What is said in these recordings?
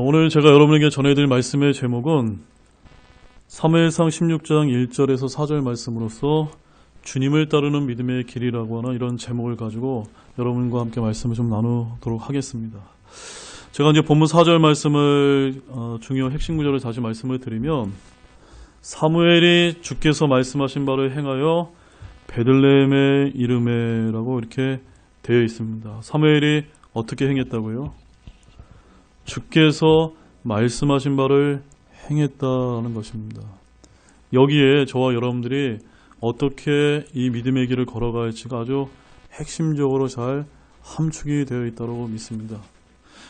오늘 제가 여러분에게 전해드릴 말씀의 제목은 사무엘상 16장 1절에서 4절 말씀으로서 주님을 따르는 믿음의 길이라고 하는 이런 제목을 가지고 여러분과 함께 말씀을 좀 나누도록 하겠습니다. 제가 이제 본문 4절 말씀을 중요 핵심 구절을 다시 말씀을 드리면, 사무엘이 주께서 말씀하신 바를 행하여 베들레헴의 이름에라고 이렇게 되어 있습니다. 사무엘이 어떻게 행했다고요? 주께서 말씀하신 바를 행했다는 것입니다. 여기에 저와 여러분들이 어떻게 이 믿음의 길을 걸어가야 할지가 아주 핵심적으로 잘 함축이 되어 있다고 믿습니다.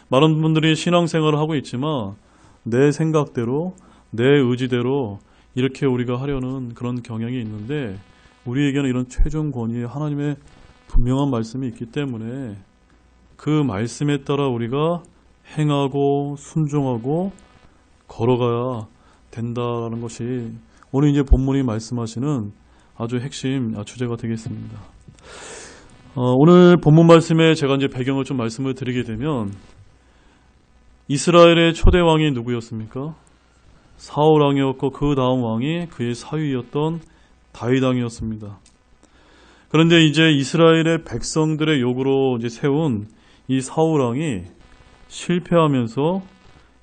많은 분들이 신앙생활을 하고 있지만 내 생각대로, 내 의지대로 이렇게 우리가 하려는 그런 경향이 있는데, 우리에게는 이런 최종 권위의 하나님의 분명한 말씀이 있기 때문에 그 말씀에 따라 우리가 행하고 순종하고 걸어가야 된다는 것이 오늘 이제 본문이 말씀하시는 아주 핵심 주제가 되겠습니다. 오늘 본문 말씀에 제가 이제 배경을 좀 말씀을 드리게 되면, 이스라엘의 초대 왕이 누구였습니까? 사울 왕이었고, 그 다음 왕이 그의 사위였던 다윗 왕이었습니다. 그런데 이제 이스라엘의 백성들의 요구로 이제 세운 이 사울 왕이 실패하면서,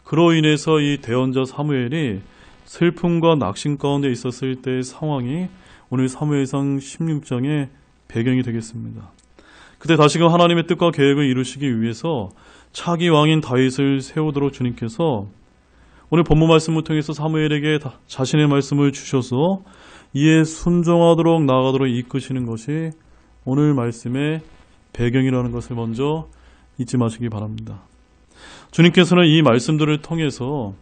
그로 인해서 이 대언자 사무엘이 슬픔과 낙심 가운데 있었을 때의 상황이 오늘 사무엘상 16장의 배경이 되겠습니다. 그때 다시금 하나님의 뜻과 계획을 이루시기 위해서 차기 왕인 다윗을 세우도록 주님께서 오늘 본문 말씀을 통해서 사무엘에게 자신의 말씀을 주셔서 이에 순종하도록 나아가도록 이끄시는 것이 오늘 말씀의 배경이라는 것을 먼저 잊지 마시기 바랍니다. 주님께서는 이 말씀들을 통해서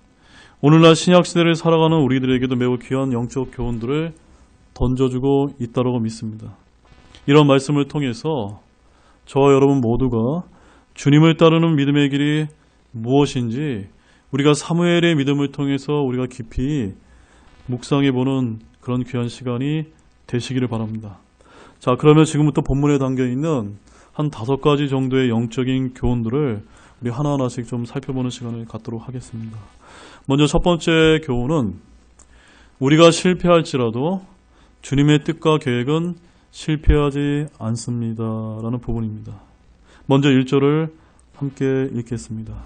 오늘날 신약시대를 살아가는 우리들에게도 매우 귀한 영적 교훈들을 던져주고 있다고 믿습니다. 이런 말씀을 통해서 저와 여러분 모두가 주님을 따르는 믿음의 길이 무엇인지 우리가 사무엘의 믿음을 통해서 우리가 깊이 묵상해보는 그런 귀한 시간이 되시기를 바랍니다. 자, 그러면 지금부터 본문에 담겨있는 한 5가지 정도의 영적인 교훈들을 우리 하나하나씩 좀 살펴보는 시간을 갖도록 하겠습니다. 먼저 첫 번째 교훈은, 우리가 실패할지라도 주님의 뜻과 계획은 실패하지 않습니다 라는 부분입니다. 먼저 1절을 함께 읽겠습니다.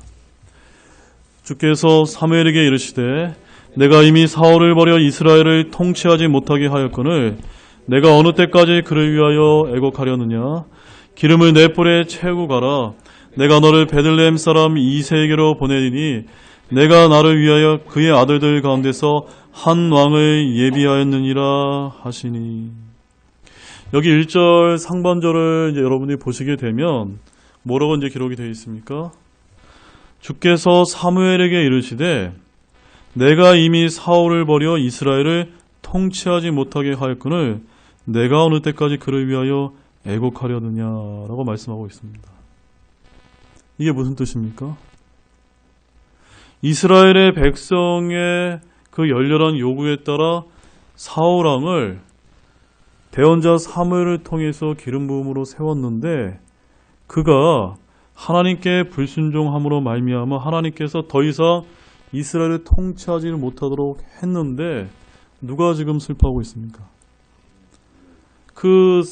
주께서 사무엘에게 이르시되 내가 이미 사울을 버려 이스라엘을 통치하지 못하게 하였거늘 내가 어느 때까지 그를 위하여 애곡하려느냐. 기름을 내 뿔에 채우고 가라. 내가 너를 베들레헴 사람 이새에게로 보내리니 내가 나를 위하여 그의 아들들 가운데서 한 왕을 예비하였느니라 하시니. 여기 1절 상반절을 이제 여러분이 보시게 되면 뭐라고 이제 기록이 되어 있습니까? 주께서 사무엘에게 이르시되 내가 이미 사울을 버려 이스라엘을 통치하지 못하게 하였거늘 내가 어느 때까지 그를 위하여 애곡하려느냐라고 말씀하고 있습니다. 이게 무슨 뜻입니까? 이스라엘의 백성의 그 열렬한 요구에 따라 사울 왕을 대언자 사무엘을 통해서 기름 부음으로 세웠는데, 그가 하나님께 불순종함으로 말미암아 하나님께서 더 이상 이스라엘을 통치하지 못하도록 했는데, 누가 지금 슬퍼하고 있습니까? 그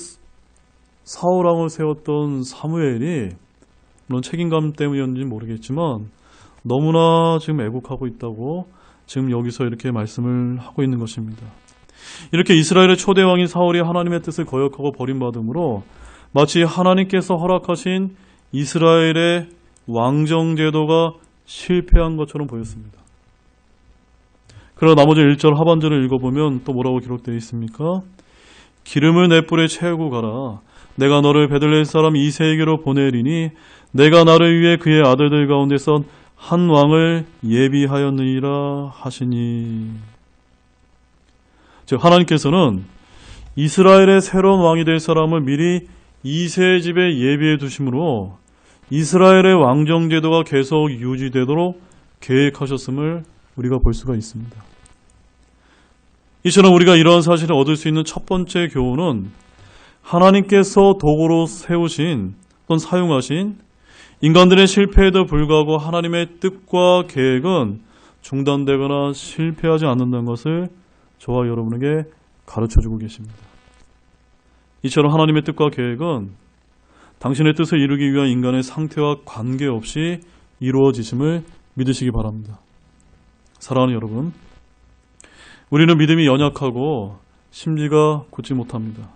사울 왕을 세웠던 사무엘이, 물론 책임감 때문이었는지 모르겠지만 너무나 지금 애곡하고 있다고 지금 여기서 이렇게 말씀을 하고 있는 것입니다. 이렇게 이스라엘의 초대 왕인 사울이 하나님의 뜻을 거역하고 버림받음으로 마치 하나님께서 허락하신 이스라엘의 왕정제도가 실패한 것처럼 보였습니다. 그러나 나머지 1절 하반절을 읽어보면 또 뭐라고 기록되어 있습니까? 기름을 내 뿔에 채우고 가라. 내가 너를 베들레헴 사람 이새에게로 보내리니 내가 나를 위해 그의 아들들 가운데서 한 왕을 예비하였느니라 하시니. 즉 하나님께서는 이스라엘의 새로운 왕이 될 사람을 미리 이새의 집에 예비해 두심으로 이스라엘의 왕정제도가 계속 유지되도록 계획하셨음을 우리가 볼 수가 있습니다. 이처럼 우리가 이러한 사실을 얻을 수 있는 첫 번째 교훈은, 하나님께서 도구로 세우신 또는 사용하신 인간들의 실패에도 불구하고 하나님의 뜻과 계획은 중단되거나 실패하지 않는다는 것을 저와 여러분에게 가르쳐주고 계십니다. 이처럼 하나님의 뜻과 계획은 당신의 뜻을 이루기 위한 인간의 상태와 관계없이 이루어지심을 믿으시기 바랍니다. 사랑하는 여러분, 우리는 믿음이 연약하고 심지가 굳지 못합니다.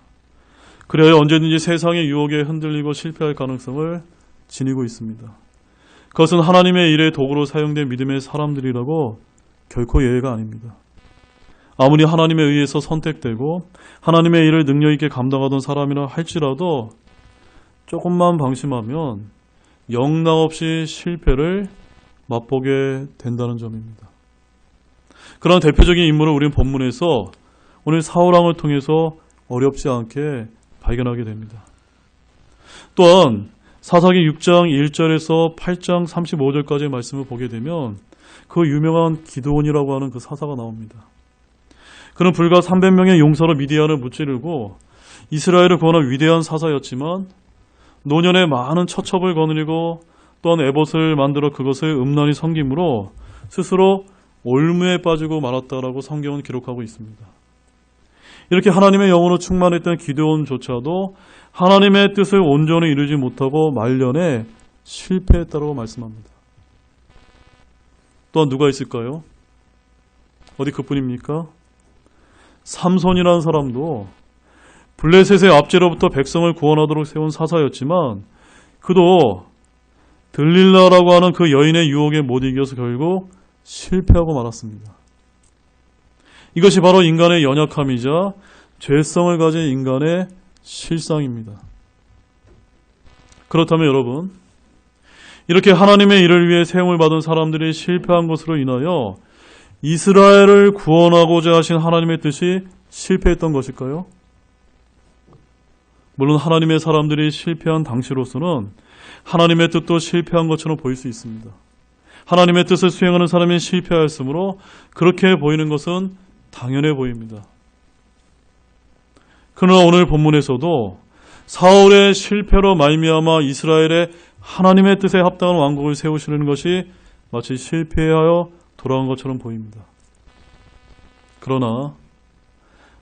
그래야 언제든지 세상의 유혹에 흔들리고 실패할 가능성을 지니고 있습니다. 그것은 하나님의 일의 도구로 사용된 믿음의 사람들이라고 결코 예외가 아닙니다. 아무리 하나님에 의해서 선택되고 하나님의 일을 능력 있게 감당하던 사람이라 할지라도 조금만 방심하면 영락없이 실패를 맛보게 된다는 점입니다. 그런 대표적인 인물을 우리는 본문에서 오늘 사울왕을 통해서 어렵지 않게 발견하게 됩니다. 또한 사사기 6장 1절에서 8장 35절까지의 말씀을 보게 되면 그 유명한 기드온이라고 하는 그 사사가 나옵니다. 그는 불과 300명의 용사로 미디안을 무찌르고 이스라엘을 구원한 위대한 사사였지만 노년에 많은 처첩을 거느리고 또한 에봇을 만들어 그것을 음란히 섬김으로 스스로 올무에 빠지고 말았다라고 성경은 기록하고 있습니다. 이렇게 하나님의 영으로 충만했던 기드온조차도 하나님의 뜻을 온전히 이루지 못하고 말년에 실패했다고 말씀합니다. 또한 누가 있을까요? 어디 그뿐입니까? 삼손이라는 사람도 블레셋의 압제로부터 백성을 구원하도록 세운 사사였지만 그도 들릴라라고 하는 그 여인의 유혹에 못 이겨서 결국 실패하고 말았습니다. 이것이 바로 인간의 연약함이자 죄성을 가진 인간의 실상입니다. 그렇다면 여러분, 이렇게 하나님의 일을 위해 세움을 받은 사람들이 실패한 것으로 인하여 이스라엘을 구원하고자 하신 하나님의 뜻이 실패했던 것일까요? 물론 하나님의 사람들이 실패한 당시로서는 하나님의 뜻도 실패한 것처럼 보일 수 있습니다. 하나님의 뜻을 수행하는 사람이 실패하였으므로 그렇게 보이는 것은 당연해 보입니다. 그러나 오늘 본문에서도 사울의 실패로 말미암아 이스라엘의 하나님의 뜻에 합당한 왕국을 세우시는 것이 마치 실패하여 돌아간 것처럼 보입니다. 그러나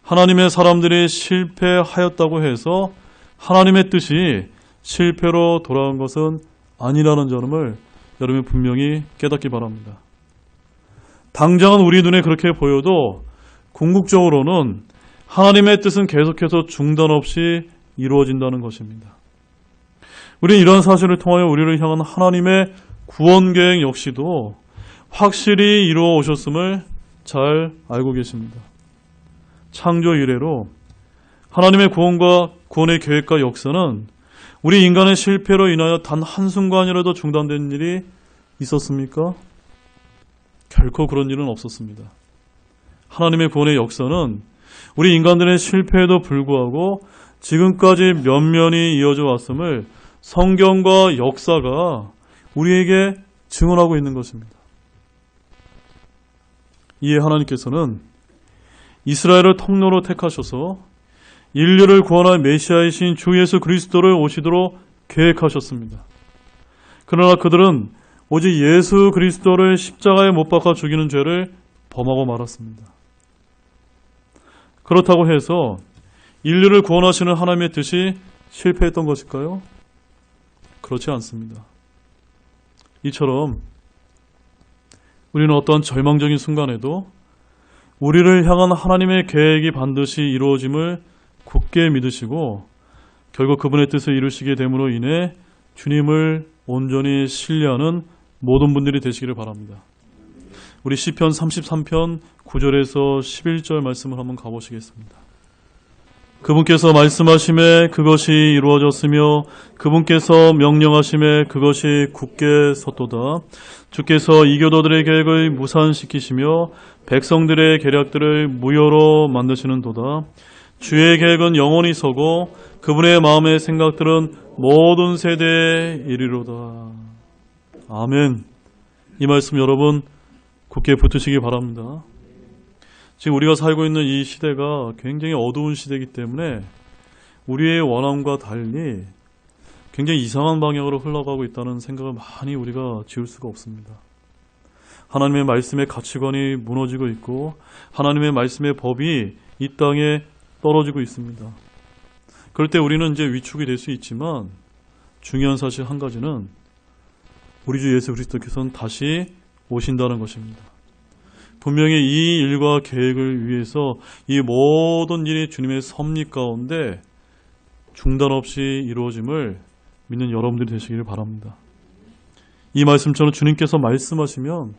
하나님의 사람들이 실패하였다고 해서 하나님의 뜻이 실패로 돌아간 것은 아니라는 점을 여러분이 분명히 깨닫기 바랍니다. 당장은 우리 눈에 그렇게 보여도 궁극적으로는 하나님의 뜻은 계속해서 중단 없이 이루어진다는 것입니다. 우리는 이런 사실을 통하여 우리를 향한 하나님의 구원 계획 역시도 확실히 이루어 오셨음을 잘 알고 계십니다. 창조 이래로 하나님의 구원과 구원의 계획과 역사는 우리 인간의 실패로 인하여 단 한순간이라도 중단된 일이 있었습니까? 결코 그런 일은 없었습니다. 하나님의 구원의 역사는 우리 인간들의 실패에도 불구하고 지금까지 면면이 이어져 왔음을 성경과 역사가 우리에게 증언하고 있는 것입니다. 이에 하나님께서는 이스라엘을 통로로 택하셔서 인류를 구원할 메시아이신 주 예수 그리스도를 오시도록 계획하셨습니다. 그러나 그들은 오직 예수 그리스도를 십자가에 못 박아 죽이는 죄를 범하고 말았습니다. 그렇다고 해서 인류를 구원하시는 하나님의 뜻이 실패했던 것일까요? 그렇지 않습니다. 이처럼 우리는 어떠한 절망적인 순간에도 우리를 향한 하나님의 계획이 반드시 이루어짐을 굳게 믿으시고 결국 그분의 뜻을 이루시게 됨으로 인해 주님을 온전히 신뢰하는 모든 분들이 되시기를 바랍니다. 우리 시편 33편 9절에서 11절 말씀을 한번 가보시겠습니다. 그분께서 말씀하심에 그것이 이루어졌으며 그분께서 명령하심에 그것이 굳게 섰도다. 주께서 이교도들의 계획을 무산시키시며 백성들의 계략들을 무효로 만드시는도다. 주의 계획은 영원히 서고 그분의 마음의 생각들은 모든 세대에 이르리로다. 아멘. 이 말씀 여러분 굳게 붙으시기 바랍니다. 지금 우리가 살고 있는 이 시대가 굉장히 어두운 시대이기 때문에 우리의 원함과 달리 굉장히 이상한 방향으로 흘러가고 있다는 생각을 많이 우리가 지울 수가 없습니다. 하나님의 말씀의 가치관이 무너지고 있고 하나님의 말씀의 법이 이 땅에 떨어지고 있습니다. 그럴 때 우리는 이제 위축이 될 수 있지만 중요한 사실 한 가지는 우리 주 예수 그리스도께서는 다시 오신다는 것입니다. 분명히 이 일과 계획을 위해서 이 모든 일이 주님의 섭리 가운데 중단 없이 이루어짐을 믿는 여러분들이 되시기를 바랍니다. 이 말씀처럼 주님께서 말씀하시면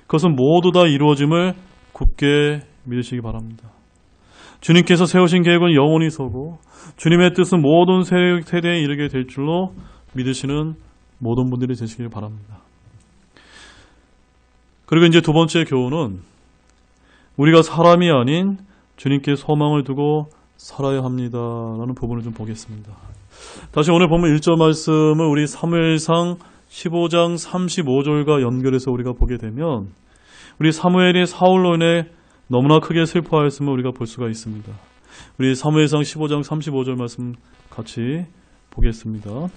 그것은 모두 다 이루어짐을 굳게 믿으시기 바랍니다. 주님께서 세우신 계획은 영원히 서고 주님의 뜻은 모든 세대에 이르게 될 줄로 믿으시는 모든 분들이 되시길 바랍니다. 그리고 이제 두 번째 교훈은 우리가 사람이 아닌 주님께 소망을 두고 살아야 합니다라는 부분을 좀 보겠습니다. 다시 오늘 보면 1절 말씀을 우리 사무엘상 15장 35절과 연결해서 우리가 보게 되면 우리 사무엘이 사울로 인해 너무나 크게 슬퍼하였음을 우리가 볼 수가 있습니다. 우리 사무엘상 15장 35절 말씀 같이 보겠습니다.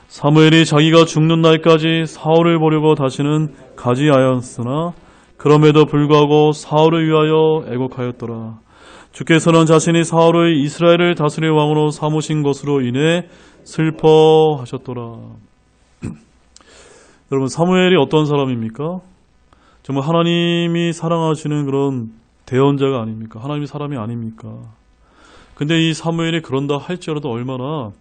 사무엘이 자기가 죽는 날까지 사울을 보려고 다시는 가지 아니하였으나 그럼에도 불구하고 사울을 위하여 애곡하였더라. 주께서는 자신이 사울을 이스라엘을 다스릴 왕으로 삼으신 것으로 인해 슬퍼하셨더라. 여러분, 사무엘이 어떤 사람입니까? 정말 하나님이 사랑하시는 그런 대언자가 아닙니까? 하나님이 사람이 아닙니까? 근데 이 사무엘이 그런다 할지라도 얼마나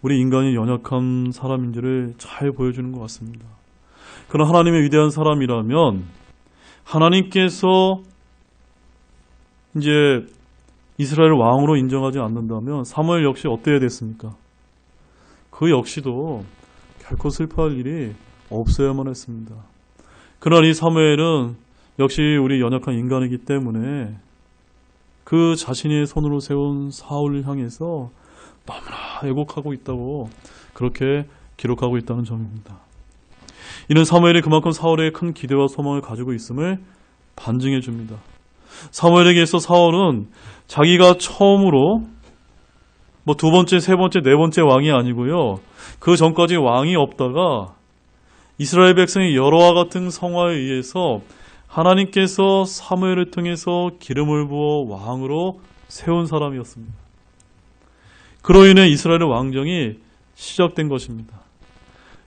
우리 인간이 연약한 사람인지를 잘 보여주는 것 같습니다. 그러나 하나님의 위대한 사람이라면 하나님께서 이제 이스라엘 왕으로 인정하지 않는다면 사무엘 역시 어때야 됐습니까? 그 역시도 결코 슬퍼할 일이 없어야만 했습니다. 그러나 이 사무엘은 역시 우리 연약한 인간이기 때문에 그 자신의 손으로 세운 사울을 향해서 너무나 애곡하고 있다고 그렇게 기록하고 있다는 점입니다. 이는 사무엘이 그만큼 사울의 큰 기대와 소망을 가지고 있음을 반증해 줍니다. 사무엘에게 있어 사울은 자기가 처음으로 두 번째, 세 번째, 네 번째 왕이 아니고요. 그 전까지 왕이 없다가 이스라엘 백성의 여러와 같은 성화에 의해서 하나님께서 사무엘을 통해서 기름을 부어 왕으로 세운 사람이었습니다. 그로 인해 이스라엘의 왕정이 시작된 것입니다.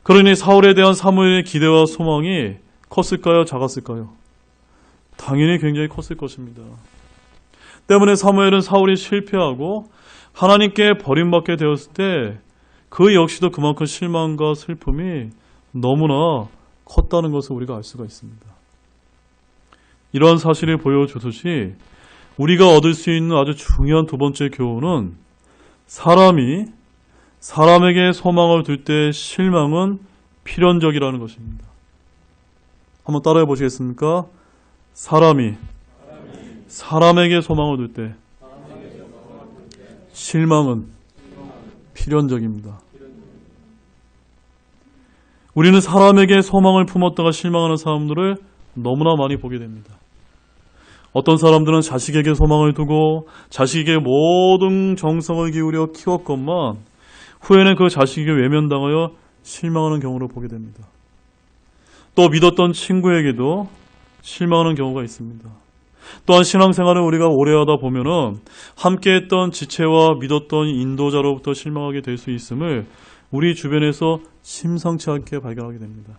그러니 사울에 대한 사무엘의 기대와 소망이 컸을까요? 작았을까요? 당연히 굉장히 컸을 것입니다. 때문에 사무엘은 사울이 실패하고 하나님께 버림받게 되었을 때 그 역시도 그만큼 실망과 슬픔이 너무나 컸다는 것을 우리가 알 수가 있습니다. 이러한 사실을 보여주듯이 우리가 얻을 수 있는 아주 중요한 두 번째 교훈은 사람이 사람에게 소망을 둘 때 실망은 필연적이라는 것입니다. 한번 따라해 보시겠습니까? 사람이 사람에게 소망을 둘 때 실망은 필연적입니다. 우리는 사람에게 소망을 품었다가 실망하는 사람들을 너무나 많이 보게 됩니다. 어떤 사람들은 자식에게 소망을 두고 자식에게 모든 정성을 기울여 키웠건만 후에는 그 자식에게 외면당하여 실망하는 경우를 보게 됩니다. 또 믿었던 친구에게도 실망하는 경우가 있습니다. 또한 신앙생활을 우리가 오래 하다 보면은 함께했던 지체와 믿었던 인도자로부터 실망하게 될 수 있음을 우리 주변에서 심상치 않게 발견하게 됩니다.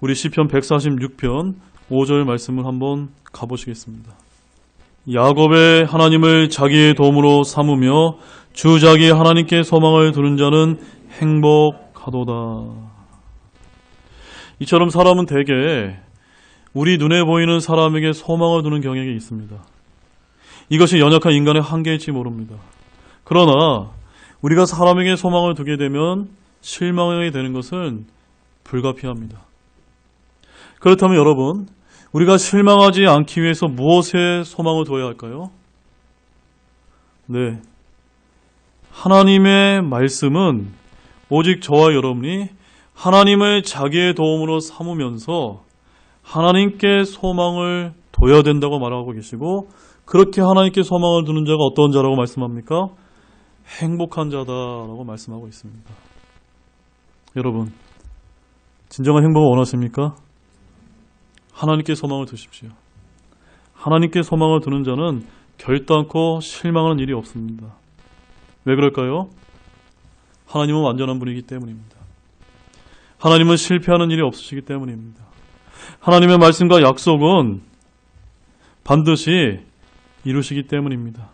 우리 시편 146편 5절 말씀을 한번 가보시겠습니다. 야곱의 하나님을 자기의 도움으로 삼으며 주 자기 하나님께 소망을 두는 자는 행복하도다. 이처럼 사람은 대개 우리 눈에 보이는 사람에게 소망을 두는 경향이 있습니다. 이것이 연약한 인간의 한계일지 모릅니다. 그러나 우리가 사람에게 소망을 두게 되면 실망하게 되는 것은 불가피합니다. 그렇다면 여러분, 우리가 실망하지 않기 위해서 무엇에 소망을 둬야 할까요? 네, 하나님의 말씀은 오직 저와 여러분이 하나님을 자기의 도움으로 삼으면서 하나님께 소망을 둬야 된다고 말하고 계시고, 그렇게 하나님께 소망을 두는 자가 어떤 자라고 말씀합니까? 행복한 자다라고 말씀하고 있습니다. 여러분, 진정한 행복을 원하십니까? 하나님께 소망을 두십시오. 하나님께 소망을 두는 자는 결단코 실망하는 일이 없습니다. 왜 그럴까요? 하나님은 완전한 분이기 때문입니다. 하나님은 실패하는 일이 없으시기 때문입니다. 하나님의 말씀과 약속은 반드시 이루시기 때문입니다.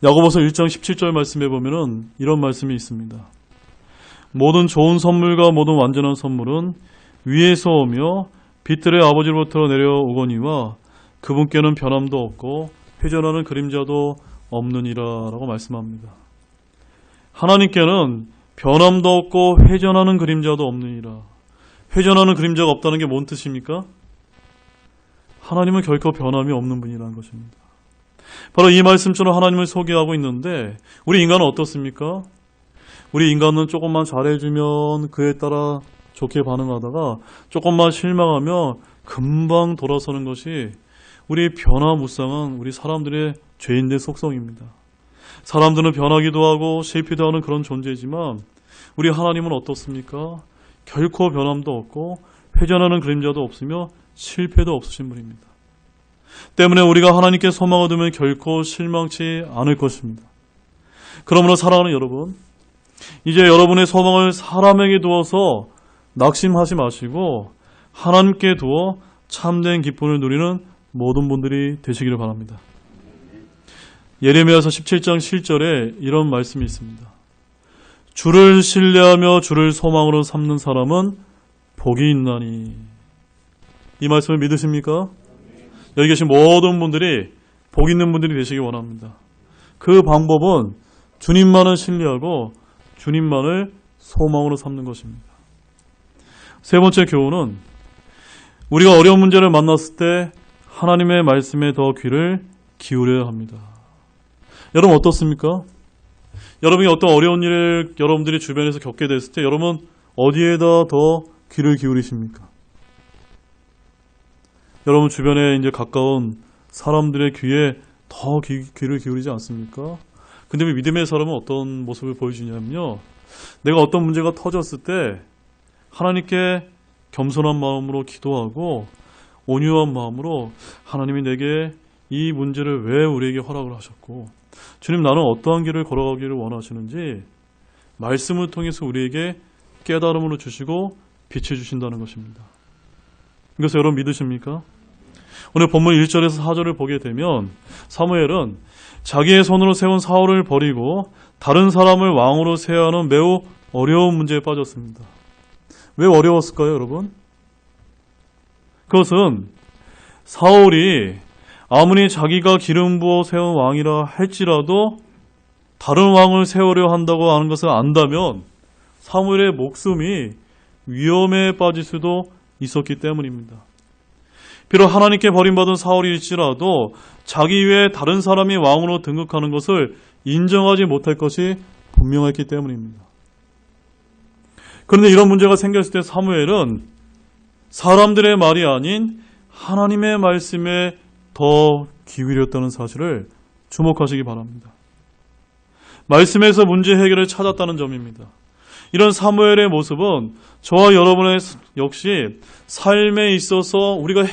야고보서 1장 17절 말씀에 보면은 이런 말씀이 있습니다. 모든 좋은 선물과 모든 완전한 선물은 위에서 오며 빛들의 아버지로부터 내려오거니와 그분께는 변함도 없고 회전하는 그림자도 없느니라 라고 말씀합니다. 하나님께는 변함도 없고 회전하는 그림자도 없느니라. 회전하는 그림자가 없다는 게 뭔 뜻입니까? 하나님은 결코 변함이 없는 분이라는 것입니다. 바로 이 말씀처럼 하나님을 소개하고 있는데 우리 인간은 어떻습니까? 우리 인간은 조금만 잘해주면 그에 따라 좋게 반응하다가 조금만 실망하면 금방 돌아서는 것이 우리 변화무쌍한 우리 사람들의 죄인의 속성입니다. 사람들은 변하기도 하고 실패도 하는 그런 존재지만 우리 하나님은 어떻습니까? 결코 변함도 없고 회전하는 그림자도 없으며 실패도 없으신 분입니다. 때문에 우리가 하나님께 소망을 두면 결코 실망치 않을 것입니다. 그러므로 사랑하는 여러분, 이제 여러분의 소망을 사람에게 두어서 낙심하지 마시고 하나님께 두어 참된 기쁨을 누리는 모든 분들이 되시기를 바랍니다. 예레미야서 17장 7절에 이런 말씀이 있습니다. 주를 신뢰하며 주를 소망으로 삼는 사람은 복이 있나니. 이 말씀을 믿으십니까? 여기 계신 모든 분들이 복 있는 분들이 되시기 원합니다. 그 방법은 주님만을 신뢰하고 주님만을 소망으로 삼는 것입니다. 세 번째 교훈은 우리가 어려운 문제를 만났을 때 하나님의 말씀에 더 귀를 기울여야 합니다. 여러분 어떻습니까? 여러분이 어떤 어려운 일을 여러분들이 주변에서 겪게 됐을 때 여러분 어디에다 더 귀를 기울이십니까? 여러분 주변에 이제 가까운 사람들의 귀에 더 귀를 기울이지 않습니까? 근데 믿음의 사람은 어떤 모습을 보여주냐면요. 내가 어떤 문제가 터졌을 때 하나님께 겸손한 마음으로 기도하고 온유한 마음으로 하나님이 내게 이 문제를 왜 우리에게 허락을 하셨고 주님 나는 어떠한 길을 걸어가기를 원하시는지 말씀을 통해서 우리에게 깨달음으로 주시고 빛을 주신다는 것입니다. 이것을 여러분 믿으십니까? 오늘 본문 1절에서 4절을 보게 되면 사무엘은 자기의 손으로 세운 사울을 버리고 다른 사람을 왕으로 세워하는 매우 어려운 문제에 빠졌습니다. 왜 어려웠을까요, 여러분? 그것은 사울이 아무리 자기가 기름 부어 세운 왕이라 할지라도 다른 왕을 세우려 한다고 하는 것을 안다면 사무엘의 목숨이 위험에 빠질 수도 있었기 때문입니다. 비록 하나님께 버림받은 사울일지라도 자기 외에 다른 사람이 왕으로 등극하는 것을 인정하지 못할 것이 분명했기 때문입니다. 그런데 이런 문제가 생겼을 때 사무엘은 사람들의 말이 아닌 하나님의 말씀에 더 기울였다는 사실을 주목하시기 바랍니다. 말씀에서 문제 해결을 찾았다는 점입니다. 이런 사무엘의 모습은 저와 여러분의 역시 삶에 있어서 우리가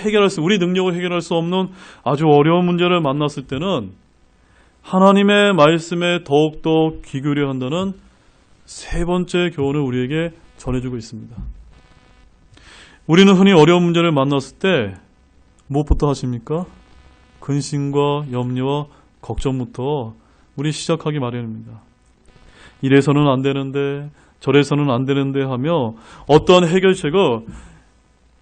우리 능력을 해결할 수 없는 아주 어려운 문제를 만났을 때는 하나님의 말씀에 더욱더 귀 기울여야 한다는 세 번째 교훈을 우리에게 전해주고 있습니다. 우리는 흔히 어려운 문제를 만났을 때 무엇부터 하십니까? 근심과 염려와 걱정부터 우리 시작하기 마련입니다. 이래서는 안 되는데 저래서는 안 되는데 하며 어떠한 해결책을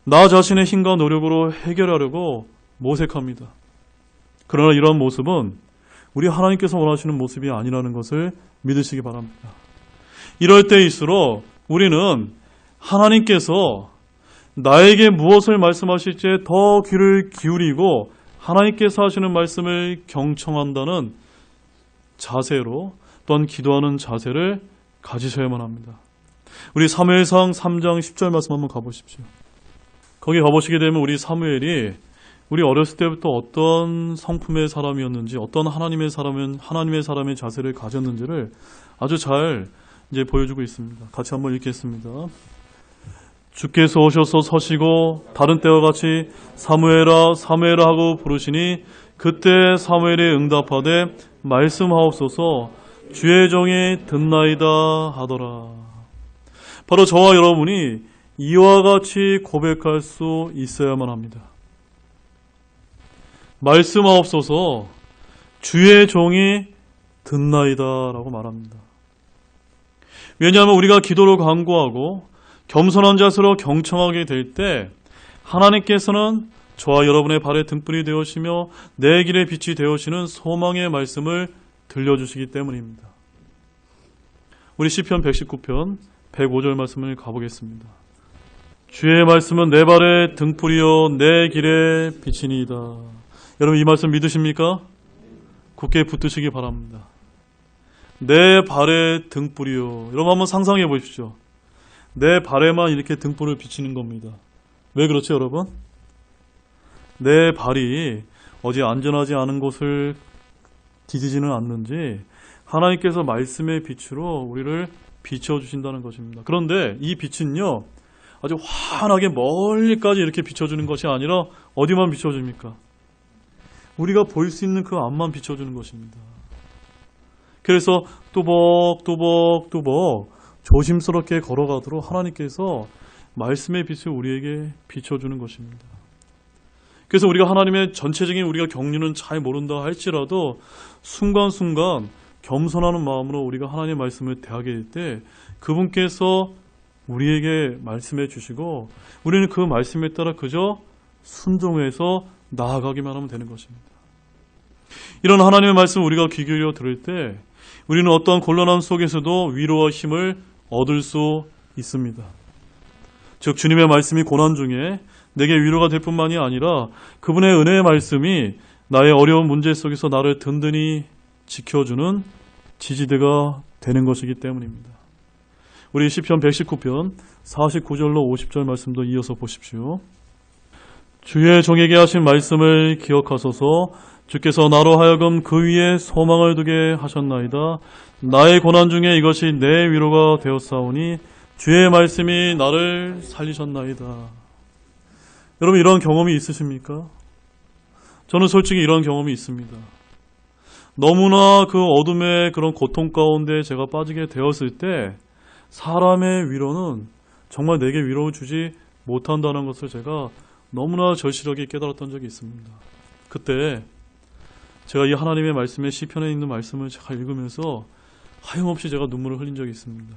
나 자신의 힘과 노력으로 해결하려고 모색합니다. 그러나 이러한 모습은 우리 하나님께서 원하시는 모습이 아니라는 것을 믿으시기 바랍니다. 이럴 때일수록 우리는 하나님께서 나에게 무엇을 말씀하실지 더 귀를 기울이고 하나님께서 하시는 말씀을 경청한다는 자세로 또한 기도하는 자세를 가지셔야만 합니다. 우리 사무엘상 3장 10절 말씀 한번 가보십시오. 거기 가보시게 되면 우리 사무엘이 우리 어렸을 때부터 어떤 성품의 사람이었는지, 어떤 하나님의 사람의 자세를 가졌는지를 아주 잘 이제 보여주고 있습니다. 같이 한번 읽겠습니다. 주께서 오셔서 서시고 다른 때와 같이 사무엘아 사무엘아 하고 부르시니 그때 사무엘이 응답하되 말씀하옵소서 주의 종이 듣나이다 하더라. 바로 저와 여러분이 이와 같이 고백할 수 있어야만 합니다. 말씀하옵소서 주의 종이 듣나이다 라고 말합니다. 왜냐하면 우리가 기도로 간구하고 겸손한 자세로 경청하게 될 때 하나님께서는 저와 여러분의 발의 등불이 되어시며 내 길의 빛이 되어시는 소망의 말씀을 들려주시기 때문입니다. 우리 시편 119편 105절 말씀을 가보겠습니다. 주의 말씀은 내 발의 등불이요 내 길의 빛이니이다. 여러분 이 말씀 믿으십니까? 굳게 붙드시기 바랍니다. 내 발의 등불이요. 여러분 한번 상상해 보십시오. 내 발에만 이렇게 등불을 비치는 겁니다. 왜 그렇죠 여러분? 내 발이 어디 안전하지 않은 곳을 디디지는 않는지 하나님께서 말씀의 빛으로 우리를 비춰주신다는 것입니다. 그런데 이 빛은요 아주 환하게 멀리까지 이렇게 비춰주는 것이 아니라 어디만 비춰줍니까? 우리가 볼 수 있는 그 앞만 비춰주는 것입니다. 그래서 뚜벅뚜벅뚜벅 조심스럽게 걸어가도록 하나님께서 말씀의 빛을 우리에게 비춰주는 것입니다. 그래서 우리가 하나님의 전체적인 우리가 경륜은 잘 모른다 할지라도 순간순간 겸손하는 마음으로 우리가 하나님의 말씀을 대하게 될 때 그분께서 우리에게 말씀해 주시고 우리는 그 말씀에 따라 그저 순종해서 나아가기만 하면 되는 것입니다. 이런 하나님의 말씀을 우리가 귀 기울여 들을 때 우리는 어떠한 곤란함 속에서도 위로와 힘을 얻을 수 있습니다. 즉 주님의 말씀이 고난 중에 내게 위로가 될 뿐만이 아니라 그분의 은혜의 말씀이 나의 어려운 문제 속에서 나를 든든히 지켜주는 지지대가 되는 것이기 때문입니다. 우리 시편 119편 49절로 50절 말씀도 이어서 보십시오. 주의 종에게 하신 말씀을 기억하소서. 주께서 나로 하여금 그 위에 소망을 두게 하셨나이다. 나의 고난 중에 이것이 내 위로가 되었사오니 주의 말씀이 나를 살리셨나이다. 여러분 이런 경험이 있으십니까? 저는 솔직히 이런 경험이 있습니다. 너무나 그 어둠의 그런 고통 가운데 제가 빠지게 되었을 때 사람의 위로는 정말 내게 위로를 주지 못한다는 것을 제가 너무나 절실하게 깨달았던 적이 있습니다. 그때 제가 이 하나님의 말씀에 시편에 있는 말씀을 제가 읽으면서 하염없이 제가 눈물을 흘린 적이 있습니다.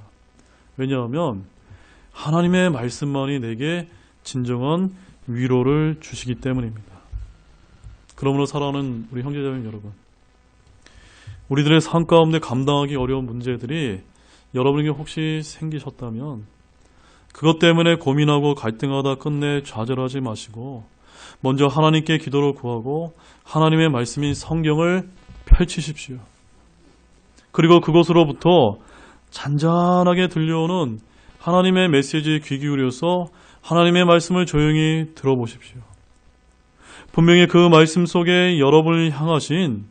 왜냐하면 하나님의 말씀만이 내게 진정한 위로를 주시기 때문입니다. 그러므로 사랑하는 우리 형제자매 여러분, 우리들의 삶 가운데 감당하기 어려운 문제들이 여러분에게 혹시 생기셨다면 그것 때문에 고민하고 갈등하다 끝내 좌절하지 마시고 먼저 하나님께 기도를 구하고 하나님의 말씀인 성경을 펼치십시오. 그리고 그것으로부터 잔잔하게 들려오는 하나님의 메시지에 귀 기울여서 하나님의 말씀을 조용히 들어보십시오. 분명히 그 말씀 속에 여러분을 향하신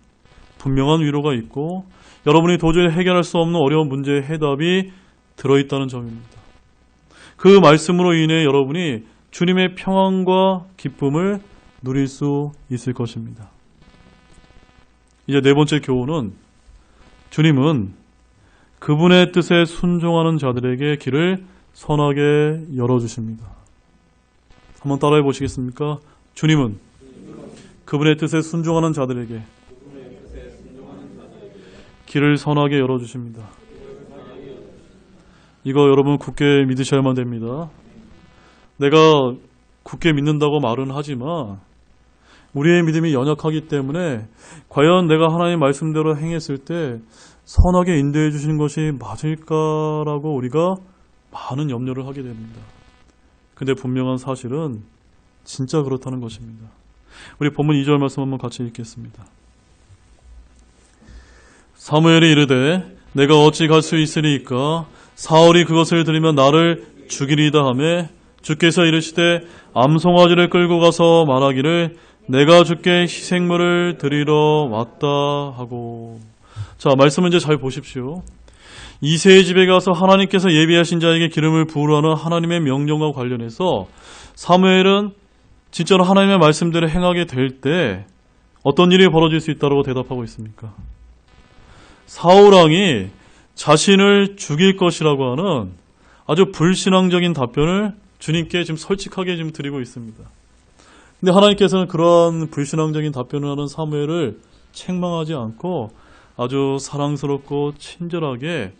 분명한 위로가 있고 여러분이 도저히 해결할 수 없는 어려운 문제의 해답이 들어있다는 점입니다. 그 말씀으로 인해 여러분이 주님의 평안과 기쁨을 누릴 수 있을 것입니다. 이제 네 번째 교훈은 주님은 그분의 뜻에 순종하는 자들에게 길을 선하게 열어주십니다. 한번 따라해 보시겠습니까? 주님은 그분의 뜻에 순종하는 자들에게 길을 선하게 열어주십니다. 이거 여러분 굳게 믿으셔야만 됩니다. 내가 굳게 믿는다고 말은 하지만 우리의 믿음이 연약하기 때문에 과연 내가 하나님의 말씀대로 행했을 때 선하게 인도해 주시는 것이 맞을까라고 우리가 많은 염려를 하게 됩니다. 근데 분명한 사실은 진짜 그렇다는 것입니다. 우리 본문 2절 말씀 한번 같이 읽겠습니다. 사무엘이 이르되 내가 어찌 갈 수 있으리이까 사울이 그것을 들으면 나를 죽이리이다 하매 주께서 이르시되 암송아지를 끌고 가서 말하기를 내가 주께 희생물을 드리러 왔다 하고. 자, 말씀은 이제 잘 보십시오. 이새의 집에 가서 하나님께서 예비하신 자에게 기름을 부으라는 하나님의 명령과 관련해서 사무엘은 진짜로 하나님의 말씀대로 행하게 될 때 어떤 일이 벌어질 수 있다고 대답하고 있습니까? 사울왕이 자신을 죽일 것이라고 하는 아주 불신앙적인 답변을 주님께 지금 솔직하게 지금 드리고 있습니다. 근데 하나님께서는 그러한 불신앙적인 답변을 하는 사무엘을 책망하지 않고 아주 사랑스럽고 친절하게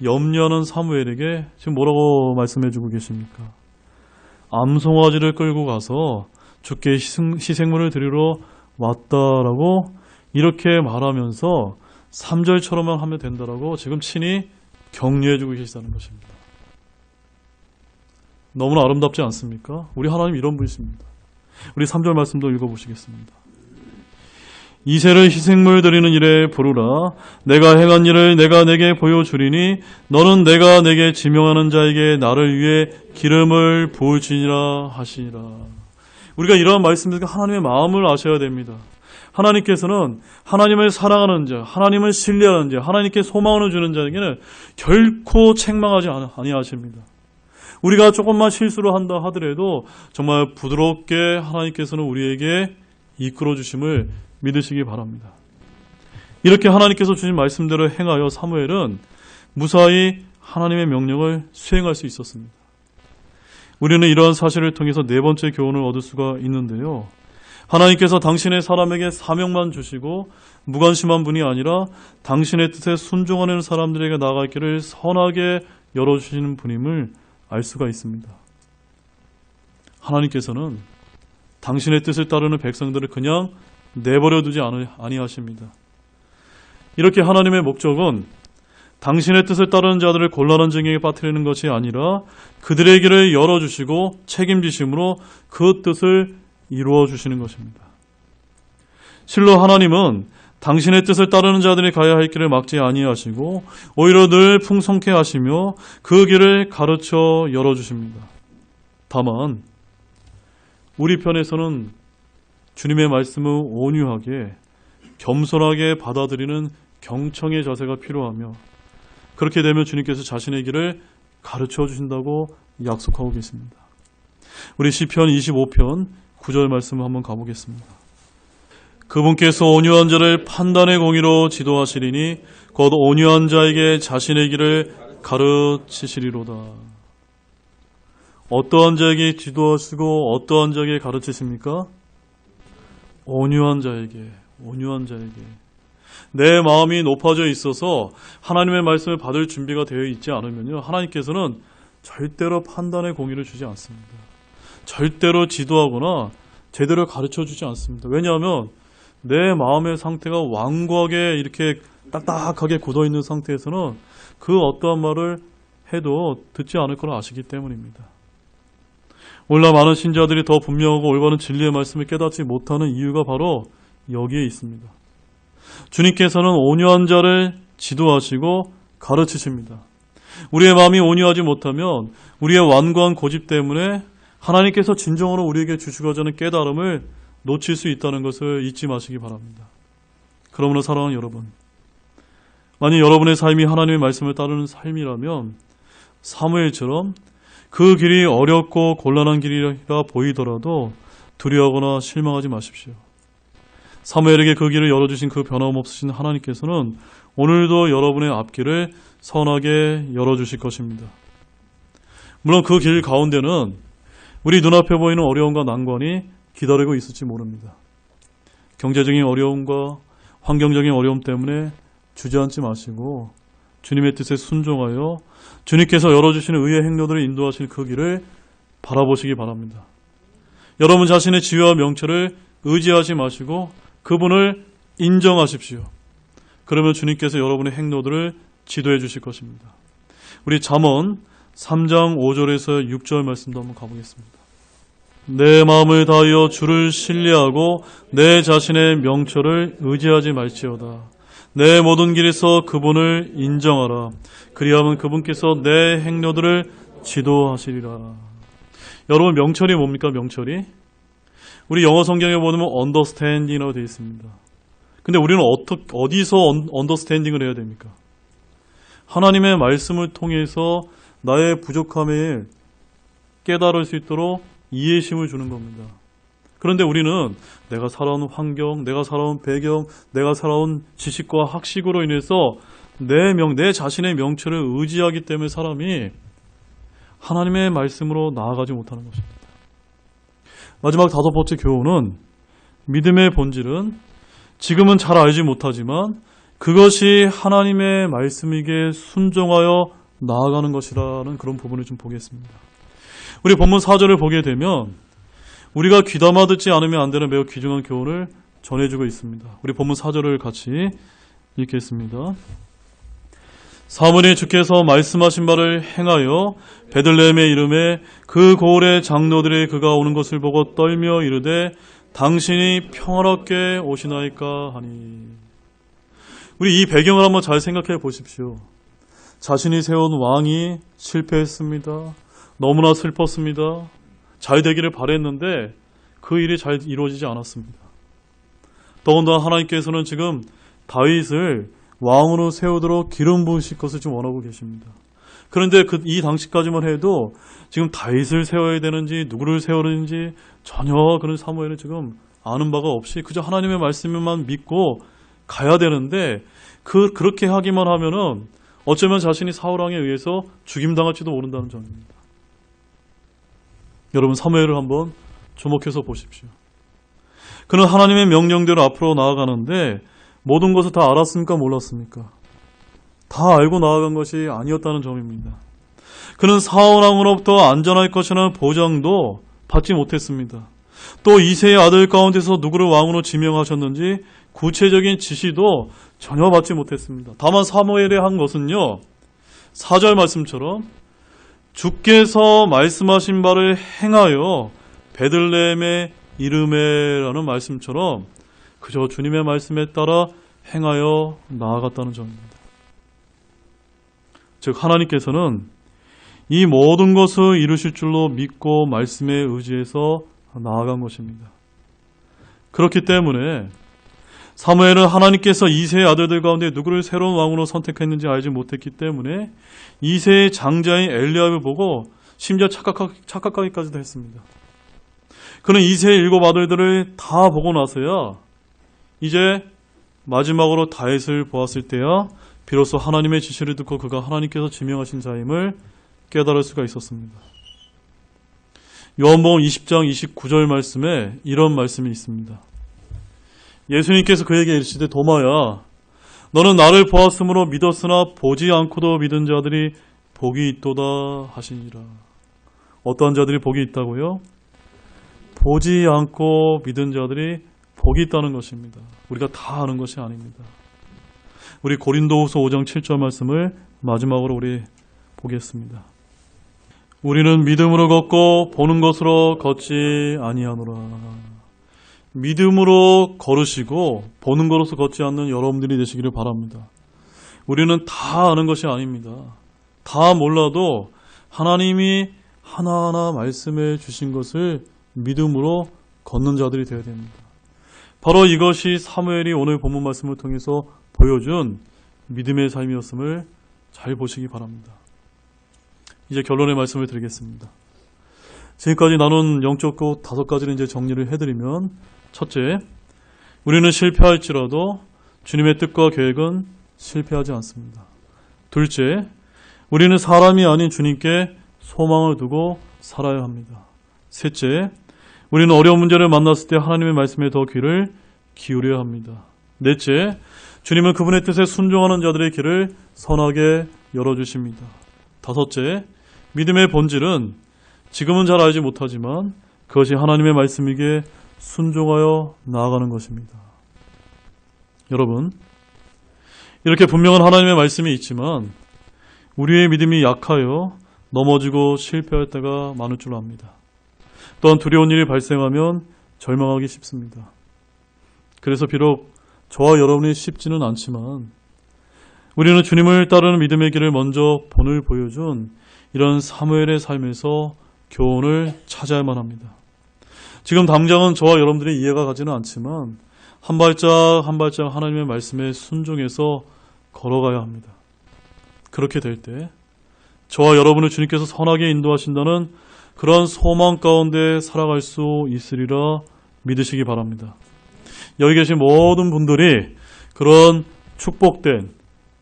염려하는 사무엘에게 지금 뭐라고 말씀해주고 계십니까? 암송아지를 끌고 가서 주께 희생물을 드리러 왔다라고 이렇게 말하면서 3절처럼만 하면 된다라고 지금 친히 격려해주고 계시다는 것입니다. 너무나 아름답지 않습니까? 우리 하나님 이런 분이십니다. 우리 3절 말씀도 읽어보시겠습니다. 이새를 희생물 드리는 일에 부르라. 내가 행한 일을 내가 내게 보여주리니 너는 내가 내게 지명하는 자에게 나를 위해 기름을 부을지니라 하시니라. 우리가 이러한 말씀에서 하나님의 마음을 아셔야 됩니다. 하나님께서는 하나님을 사랑하는 자, 하나님을 신뢰하는 자, 하나님께 소망을 주는 자에게는 결코 책망하지 아니하십니다. 우리가 조금만 실수를 한다 하더라도 정말 부드럽게 하나님께서는 우리에게 이끌어 주심을 믿으시기 바랍니다. 이렇게 하나님께서 주신 말씀대로 행하여 사무엘은 무사히 하나님의 명령을 수행할 수 있었습니다. 우리는 이러한 사실을 통해서 네 번째 교훈을 얻을 수가 있는데요. 하나님께서 당신의 사람에게 사명만 주시고 무관심한 분이 아니라 당신의 뜻에 순종하는 사람들에게 나아갈 길을 선하게 열어주시는 분임을 알 수가 있습니다. 하나님께서는 당신의 뜻을 따르는 백성들을 그냥 내버려 두지 아니하십니다. 이렇게 하나님의 목적은 당신의 뜻을 따르는 자들을 곤란한 증에 빠뜨리는 것이 아니라 그들의 길을 열어주시고 책임지심으로 그 뜻을 이루어 주시는 것입니다. 실로 하나님은 당신의 뜻을 따르는 자들이 가야 할 길을 막지 아니하시고 오히려 늘 풍성케 하시며 그 길을 가르쳐 열어주십니다. 다만 우리 편에서는 주님의 말씀을 온유하게 겸손하게 받아들이는 경청의 자세가 필요하며 그렇게 되면 주님께서 자신의 길을 가르쳐 주신다고 약속하고 계십니다. 우리 시편 25편 9절 말씀을 한번 가보겠습니다. 그분께서 온유한 자를 판단의 공의로 지도하시리니 곧 온유한 자에게 자신의 길을 가르치시리로다. 어떠한 자에게 지도하시고 어떠한 자에게 가르치십니까? 온유한 자에게. 내 마음이 높아져 있어서 하나님의 말씀을 받을 준비가 되어 있지 않으면요, 하나님께서는 절대로 판단의 공의를 주지 않습니다. 절대로 지도하거나 제대로 가르쳐 주지 않습니다. 왜냐하면 내 마음의 상태가 완고하게 이렇게 딱딱하게 굳어 있는 상태에서는 그 어떠한 말을 해도 듣지 않을 걸 아시기 때문입니다. 오늘날 많은 신자들이 더 분명하고 올바른 진리의 말씀을 깨닫지 못하는 이유가 바로 여기에 있습니다. 주님께서는 온유한 자를 지도하시고 가르치십니다. 우리의 마음이 온유하지 못하면 우리의 완고한 고집 때문에 하나님께서 진정으로 우리에게 주시고자 하는 깨달음을 놓칠 수 있다는 것을 잊지 마시기 바랍니다. 그러므로 사랑하는 여러분, 만약 여러분의 삶이 하나님의 말씀을 따르는 삶이라면 사무엘처럼 그 길이 어렵고 곤란한 길이라 보이더라도 두려워하거나 실망하지 마십시오. 사무엘에게 그 길을 열어주신 그 변함없으신 하나님께서는 오늘도 여러분의 앞길을 선하게 열어주실 것입니다. 물론 그 길 가운데는 우리 눈앞에 보이는 어려움과 난관이 기다리고 있을지 모릅니다. 경제적인 어려움과 환경적인 어려움 때문에 주저앉지 마시고 주님의 뜻에 순종하여 주님께서 열어주시는 의의 행로들을 인도하시는 그 길을 바라보시기 바랍니다. 여러분 자신의 지혜와 명철을 의지하지 마시고 그분을 인정하십시오. 그러면 주님께서 여러분의 행로들을 지도해 주실 것입니다. 우리 잠언 3장 5절에서 6절 말씀도 한번 가보겠습니다. 내 마음을 다하여 주를 신뢰하고 내 자신의 명철을 의지하지 말지어다. 내 모든 길에서 그분을 인정하라. 그리하면 그분께서 내 행로들을 지도하시리라. 여러분 명철이 뭡니까? 명철이? 우리 영어 성경에 보면 understanding이라고 되어 있습니다. 근데 우리는 어디서 understanding을 해야 됩니까? 하나님의 말씀을 통해서 나의 부족함을 깨달을 수 있도록 이해심을 주는 겁니다. 그런데 우리는 내가 살아온 환경, 내가 살아온 배경, 내가 살아온 지식과 학식으로 인해서 내 자신의 명철을 의지하기 때문에 사람이 하나님의 말씀으로 나아가지 못하는 것입니다. 마지막 5번째 교훈은 믿음의 본질은 지금은 잘 알지 못하지만 그것이 하나님의 말씀에게 순종하여 나아가는 것이라는 그런 부분을 좀 보겠습니다. 우리 본문 4절을 보게 되면 우리가 귀담아 듣지 않으면 안 되는 매우 귀중한 교훈을 전해주고 있습니다. 우리 본문 4절을 같이 읽겠습니다. 사무엘이 주께서 말씀하신 바를 행하여 베들레헴의 이름에 그 고을의 장로들이 그가 오는 것을 보고 떨며 이르되 당신이 평화롭게 오시나이까 하니. 우리 이 배경을 한번 잘 생각해 보십시오. 자신이 세운 왕이 실패했습니다. 너무나 슬펐습니다. 잘 되기를 바랬는데 그 일이 잘 이루어지지 않았습니다. 더군다나 하나님께서는 지금 다윗을 왕으로 세우도록 기름 부으실 것을 좀 원하고 계십니다. 그런데 이 당시까지만 해도 지금 다윗을 세워야 되는지 누구를 세워야 되는지 전혀 그런 사무엘은 지금 아는 바가 없이 그저 하나님의 말씀만 믿고 가야 되는데 그렇게 하기만 하면은 어쩌면 자신이 사울왕에 의해서 죽임당할지도 모른다는 점입니다. 여러분 사무엘을 한번 주목해서 보십시오. 그는 하나님의 명령대로 앞으로 나아가는데 모든 것을 다 알았습니까? 몰랐습니까? 다 알고 나아간 것이 아니었다는 점입니다. 그는 사울왕으로부터 안전할 것이라는 보장도 받지 못했습니다. 또 이새의 아들 가운데서 누구를 왕으로 지명하셨는지 구체적인 지시도 전혀 받지 못했습니다. 다만 사무엘이 한 것은요, 4절 말씀처럼 주께서 말씀하신 바를 행하여 베들레헴의 이름에라는 말씀처럼 그저 주님의 말씀에 따라 행하여 나아갔다는 점입니다. 즉 하나님께서는 이 모든 것을 이루실 줄로 믿고 말씀에 의지해서 나아간 것입니다. 그렇기 때문에 사무엘은 하나님께서 이새의 아들들 가운데 누구를 새로운 왕으로 선택했는지 알지 못했기 때문에 이새의 장자인 엘리압을 보고 심지어 착각하기까지도 했습니다. 그는 이새의 7 아들들을 다 보고 나서야 이제 마지막으로 다윗을 보았을 때야 비로소 하나님의 지시를 듣고 그가 하나님께서 지명하신 자임을 깨달을 수가 있었습니다. 요한복음 20장 29절 말씀에 이런 말씀이 있습니다. 예수님께서 그에게 이르시되 도마야 너는 나를 보았으므로 믿었으나 보지 않고도 믿은 자들이 복이 있도다 하시니라. 어떠한 자들이 복이 있다고요? 보지 않고 믿은 자들이 복이 있다는 것입니다. 우리가 다 아는 것이 아닙니다. 우리 고린도후서 5장 7절 말씀을 마지막으로 우리 보겠습니다. 우리는 믿음으로 걷고 보는 것으로 걷지 아니하노라. 믿음으로 걸으시고 보는 것으로 걷지 않는 여러분들이 되시기를 바랍니다. 우리는 다 아는 것이 아닙니다. 다 몰라도 하나님이 하나하나 말씀해 주신 것을 믿음으로 걷는 자들이 되어야 됩니다. 바로 이것이 사무엘이 오늘 본문 말씀을 통해서 보여준 믿음의 삶이었음을 잘 보시기 바랍니다. 이제 결론의 말씀을 드리겠습니다. 지금까지 나눈 영적 것 5가지를 이제 정리를 해드리면, 첫째, 우리는 실패할지라도 주님의 뜻과 계획은 실패하지 않습니다. 둘째, 우리는 사람이 아닌 주님께 소망을 두고 살아야 합니다. 셋째, 우리는 어려운 문제를 만났을 때 하나님의 말씀에 더 귀를 기울여야 합니다. 넷째, 주님은 그분의 뜻에 순종하는 자들의 길을 선하게 열어주십니다. 다섯째, 믿음의 본질은 지금은 잘 알지 못하지만 그것이 하나님의 말씀에게 순종하여 나아가는 것입니다. 여러분, 이렇게 분명한 하나님의 말씀이 있지만 우리의 믿음이 약하여 넘어지고 실패할 때가 많을 줄 압니다. 또한 두려운 일이 발생하면 절망하기 쉽습니다. 그래서 비록 저와 여러분이 쉽지는 않지만 우리는 주님을 따르는 믿음의 길을 먼저 본을 보여준 이런 사무엘의 삶에서 교훈을 찾아야만 합니다. 지금 당장은 저와 여러분들이 이해가 가지는 않지만 한 발짝 한 발짝 하나님의 말씀에 순종해서 걸어가야 합니다. 그렇게 될 때 저와 여러분을 주님께서 선하게 인도하신다는 그런 소망 가운데 살아갈 수 있으리라 믿으시기 바랍니다. 여기 계신 모든 분들이 그런 축복된,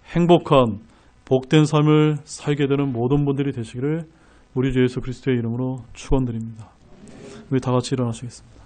행복한, 복된 삶을 살게 되는 모든 분들이 되시기를 우리 주 예수 그리스도의 이름으로 축원드립니다. 우리 다 같이 일어나시겠습니다.